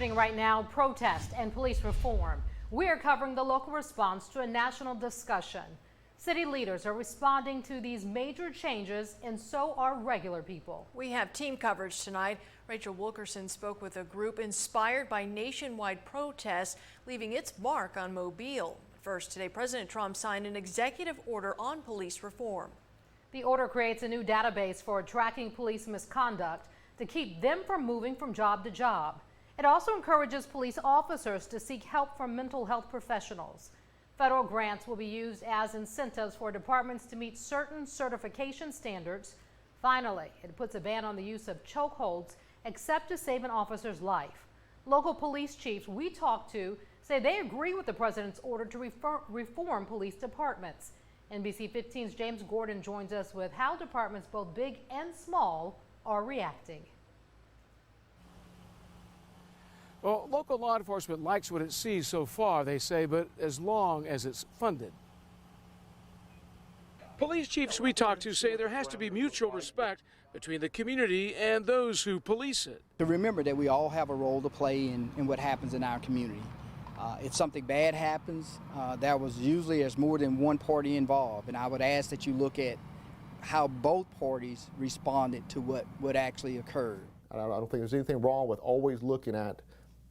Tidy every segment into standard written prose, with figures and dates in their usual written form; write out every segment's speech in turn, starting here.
happening right now, protest and police reform. We're covering the local response to a national discussion. City leaders are responding to these major changes, and so are regular people. We have team coverage tonight. Rachel Wilkerson spoke with a group inspired by nationwide protests, leaving its mark on Mobile. First, today, President Trump signed an executive order on police reform. The order creates a new database for tracking police misconduct to keep them from moving from job to job. It also encourages police officers to seek help from mental health professionals. Federal grants will be used as incentives for departments to meet certain certification standards. Finally, it puts a ban on the use of chokeholds except to save an officer's life. Local police chiefs we talked to say they agree with the president's order to reform police departments. NBC 15's James Gordon joins us with how departments both big and small are reacting. Well, local law enforcement likes what it sees so far, they say, but as long as it's funded. Police chiefs we talked to say there has to be mutual respect between the community and those who police it. To remember that we all have a role to play in what happens in our community. If something bad happens, there's more than one party involved, and I would ask that you look at how both parties responded to what actually occurred. I don't think there's anything wrong with always looking at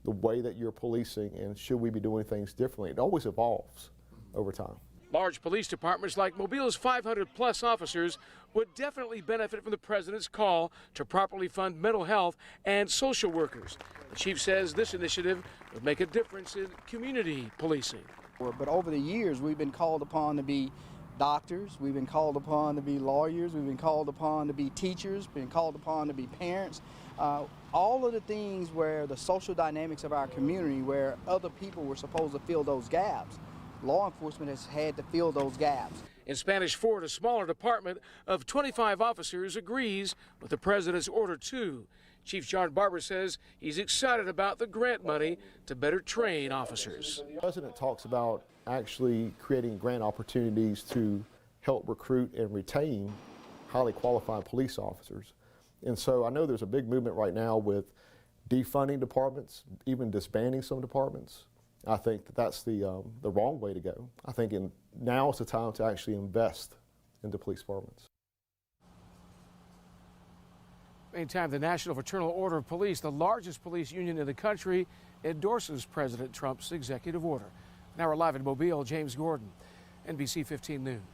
the way that you're policing and should we be doing things differently. It always evolves over time. Large police departments like Mobile's 500-plus officers would definitely benefit from the president's call to properly fund mental health and social workers. The chief says this initiative would make a difference in community policing. But over the years, we've been called upon to be doctors, we've been called upon to be lawyers, we've been called upon to be teachers, been called upon to be parents. All of the things where the social dynamics of our community, where other people were supposed to fill those gaps, law enforcement has had to fill those gaps. In Spanish Fort, a smaller department of 25 officers agrees with the president's order too. Chief John Barber says he's excited about the grant money to better train officers. The president talks about actually creating grant opportunities to help recruit and retain highly qualified police officers. And so I know there's a big movement right now with defunding departments, even disbanding some departments. I think that's the wrong way to go. I think now is the time to actually invest into police departments. Meantime, the National Fraternal Order of Police, the largest police union in the country, endorses President Trump's executive order. Now we're live in Mobile, James Gordon, NBC 15 News.